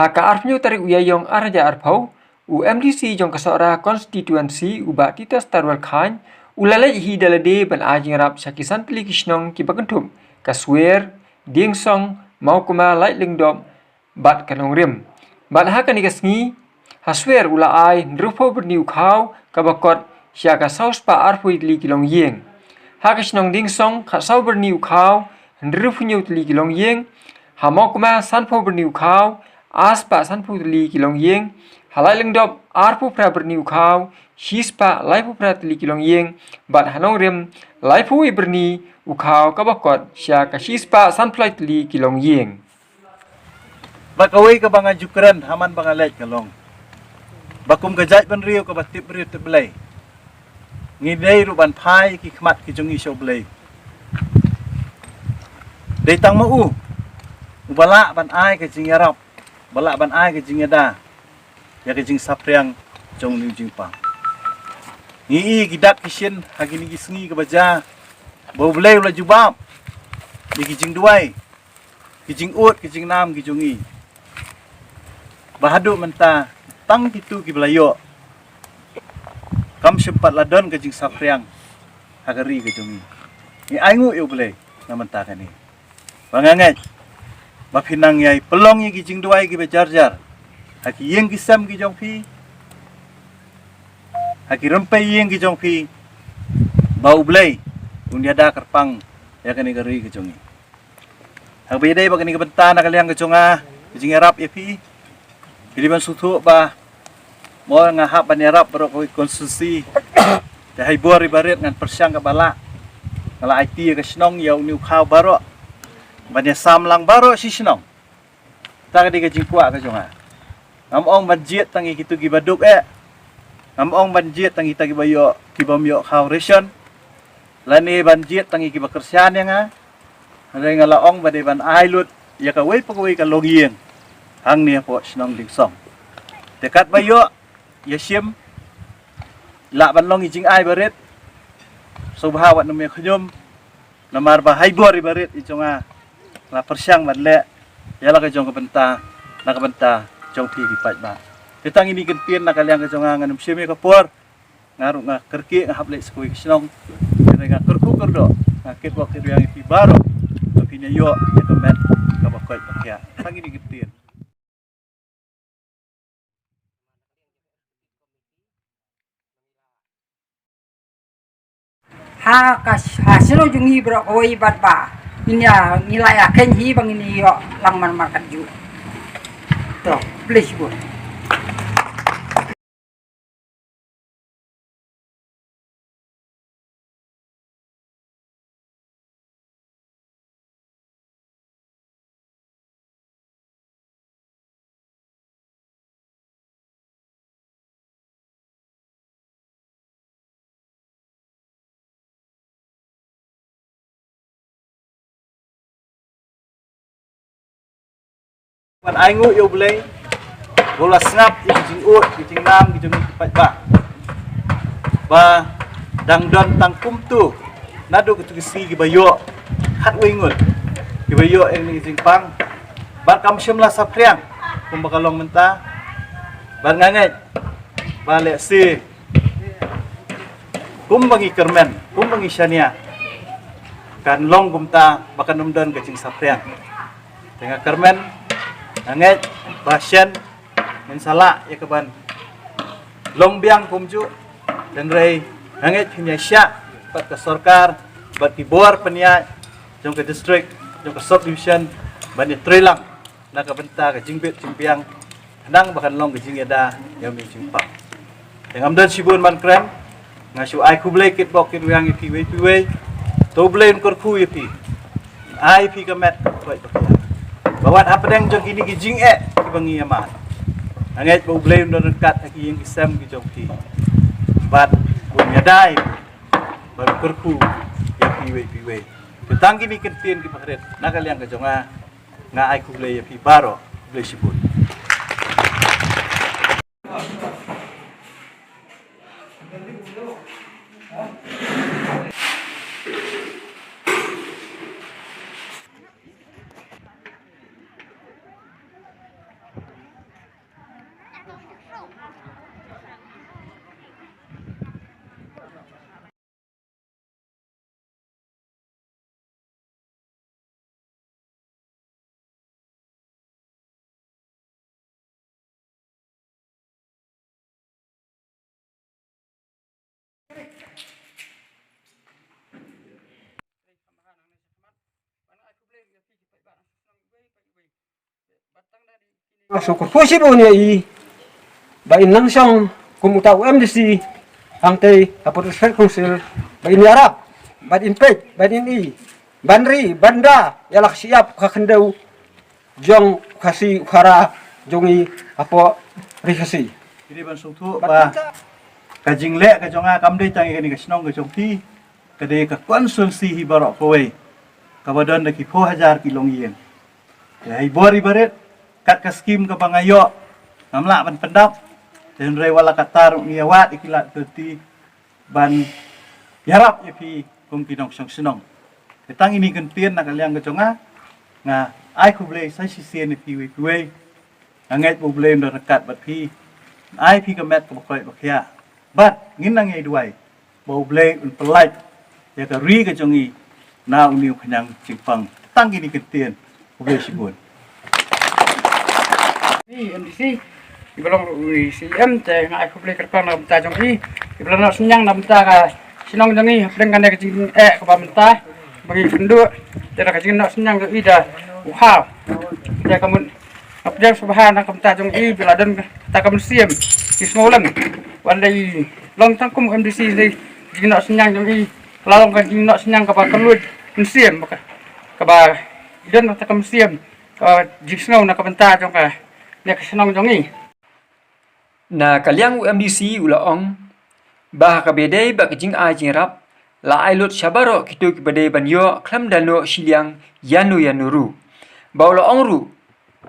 Haka arfnyo tarik uyayong araja arpau, UMDC jong kasora konstituensi uba titas tarwal khan, ulalaj hi dalade ban ajing rap sakisan tili kishnong kibagentum, kaswer, dingsong, mau kuma lait lingdom, bat kanong rim. Bat haka nikasngi, haswer ula ai nrupo berniu kau kabakot siaka saus pa arpui tili kilong yeng. Haka kishnong dingsong kasau berniu kau, nrupunyo tili kilong yeng, hamau kuma sanpo berniu kau, aspa sanpu tili kilong yeng, halai lengdop arpu pra berniu kau, shispa laipu pra tili kilong yeng, bat hanong rim laipu berni ukau kabakot sya kashispa sanplai tili kilong yeng. Bakawai ka bangan jukran haman bangalet kalong. Bakum gajat ban riu ka batip riu te belai. Ngidei ruban pai ki khmat ki jongi syo belai. Dei tang mau. Ubala ban ai ka jing yarap. Balak ban ai ke jing ada ya ke jing sapriang jong ni jing pang ngi gidak kisien hagi ni gisngi ke baja bau belai ula jubab di jing duai ki jing ut ki jing nam ki jongi bahadu menta tang pitu ki belayo kam sempat ladon ke jing sapriang hagari ke jongi ni aingu yo belai na menta kan ni bangangai Bapinang yai pelong yi kijing duai ki bejarjar. Haki yeng kisam ki jong pi. Haki rempai yeng ki jong pi. Bau belai. Unyada kerpang ya kani gari ki jongi. Hak bedai bakani kebentan nak kalian ke jonga. Kijing Arab ya pi. Kiriban sutu ba. Mau ngahap ban Arab berok koi konstitusi. Jahai buar ibarat ngan persyang ke bala. Kala IT ke senong ya uniu kau barok. Banyak samlang baru si senong. Tak ada kejing kuat ke jonga. Ngam banjir tangi kitu gi baduk Ngam banjir tangi tagi bayo ki bamyo kau ration. Lani banjir tangi ki bakersian yang Ada ngala ong bade ban ailut ya ka wei pagwei ka logieng. Hang ni po senong dingsong. Dekat bayo ya sim la ban long jing ai baret. Subhawat nume khunyum. Namar bahai buar ibaret i jonga. La persyang badle yala ka jong kabenta na kabenta jong pi dipat ba tetang ini kentien na kaliang ka jong nganum sime ka por ngaru nga kerki nga hablek skui kisnong nga kerku kerdo nga ket wak yang pi baro tapi ne yo ya kemet ka bakoi pakya tang ini kentien Hasil jungi bro koi bat ba ini ya nilai akan hi bang ini yo langman market ju tuh please bu Ban aingu yo belai bola snap kijing ut kijing nam kijing dipat ba dangdon tangkum tu nadu ketu kisi ki bayo hat wingut ki bayo eng ni kijing pang ban kam syemla sapriang kum bakalong menta ban nganget balik si kum bangi kermen kum bangi syania kan long kumta bakan numdon kijing sapriang tengah kermen Anget pasien mensala ya keban long biang kumju dan rei anget punya syak pat ke sorkar bat di bor penia jong ke district jong ke subdivision ban trelang na ka benta ke jingbet jimpiang nang bahkan long ke jingeda yang mi jimpak dengan dan sibun man krem ngasu ai kublai kit bok kit yang ki we to blame korku yipi ai pi kamet koi bawat apa yang jong kini kijing kibangi amat anget bau blame don dekat aki yang kisam ki jong ki bat punya dai baru kerku ya piwe tetang kini kentien ki pakret nakal yang ke jonga nga ai ku blay pi baro blay sibut Masuk ke sibo niya ba inang siyang kumuta UMDC ang tay apot sa council ba iniarap ba inpek ba ini banri banda yalak siap kakendaw jong kasi para jongi apo rikasi Jadi ban sutu ba kajing le ka jonga kam de changi kani kasnong ka jongti kade ka konsulsi hi barok kowe kabadan de ki 4000 kilong yen ya hi bori baret kat ka skim ka bangayo namla ban pendap dan re wala katar ngiyawat ikilat teti ban yarap ya pi kum kinong song senong ketang ini gentien nak kalian ka jonga nga ai ku ble sai si sien pi we anget bu ble ndo rekat bat pi ai pi ka met ka bakoi bakya bat ngin nang ai duai bu ble un pelait ya ka ri ka jongi na uniu khanyang chingpang tang ini gentien bu ble sibun MDC ibalong CM te ngai ko beli kerpan na benta jong i ibalong nak senyang na benta ka sinong jong i hapling kan ka jing ka ba benta bagi kendu te ka jing nak senyang jong i da uha te kamun apjang subhana ka benta jong i bila dan ta kam siem ki smolan wandai long tangkum MDC dei jing nak senyang jong i lalong ka jing nak senyang ka ba kelut siem ka ba dan ta kam siem ka jing snow na ka benta jong ka nek senong jongi na kaliang UMDC ulaong bah kabedai ba kajing a jingrap la ailut syabaro kitu kibadai banyo klam dano shiliang yanuru ba ulaong ru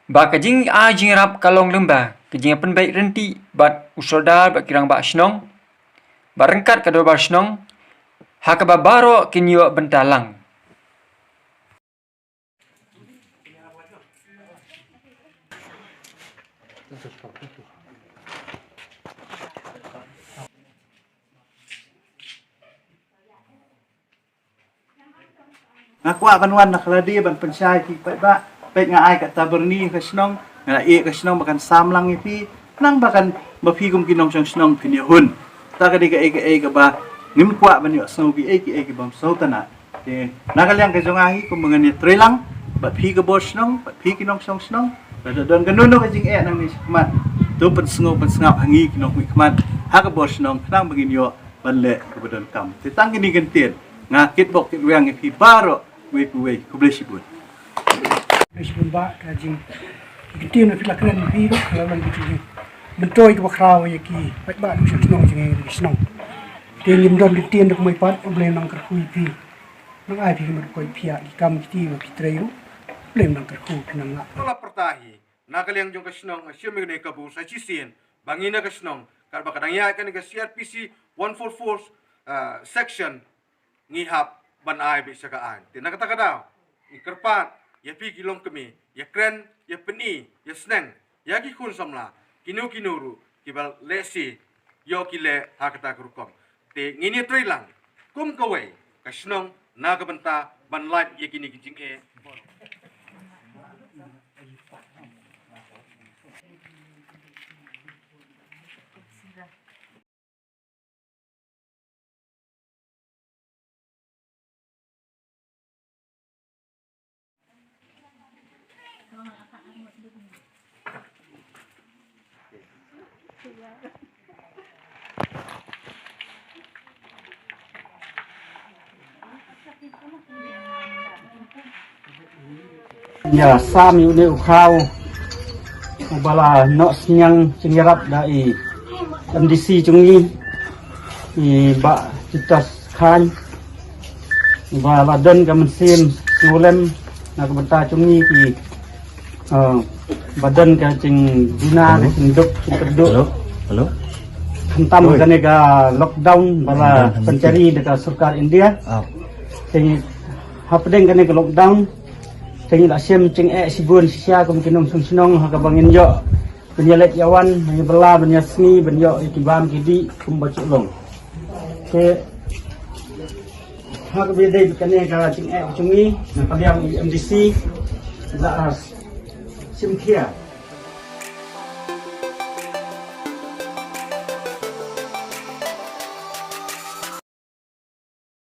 ba kajing a jingrap kalong lemba kajing penbaik renti bat usodar ba kirang ba snong barengkat kador ba snong hakaba baro kinyo bentalang ngakwa banwan nak ladi ban pensai ki pai ba pet nga ai ka taberni ka snong nga e ka snong bakan samlang ipi nang bakan mapi kum kinong sang snong pini hun ta ka di ka e ka ba ngim kwa ban yo snow bi e ki bam sautana te nakalyang ka jongangi kum mangani trelang ba pi ka bos snong ba pi kinong sang snong ba don kanuno ka jing e nang ni kmat tu pen sngap hangi kinong wi kmat ha ka bos snong nang bagin yo ban le ka badon kam te tang ni gentien nga kitbok kitwang ipi baro we kublesibun Bisbun ba kajing kita nak filak keren biru kalau lagi tu bentoy ke bakraw ya ki baik ba du senong jeng senong tengim don ditien dok mai pat blem nang kerkui pi nang ai pi mer koi pia ki kam kiti wa kitreyu blem nang kerku pinang la Tola pertahi nakaliang jong kasnong asyum ne kabu sa chisien bangina kasnong karba kadangya kan ga CRPC 144 section ngihap ban ai bi sakaan tinakata daw ikerpat ya pi kilong kemi ya kren ya peni ya sneng ya ki kun samla kinuru kibal lesi yo kile hakata kurukom te ngini trilang kum kawai kasnong nagabanta ban light ya kini kijing e ya sam yu ne ukhaw ubala no senyang cingerap dai MDC chungi ba citas khan ba ladan ka mensim ngulem na ka benta chungi ki badan ka cing dina cing duk cing keduk halo hentam ka nega lockdown bala pencari dekat surkar India cing hapdeng ka nega lockdown cing la sim cing sibun sia kum kinong sunong ha ka bangin yo penyelet yawan hanya bela benyasni benyo ikibam kidi kum baculong ke ha ka bede ka nega cing chungi na paliam MDC la sim kia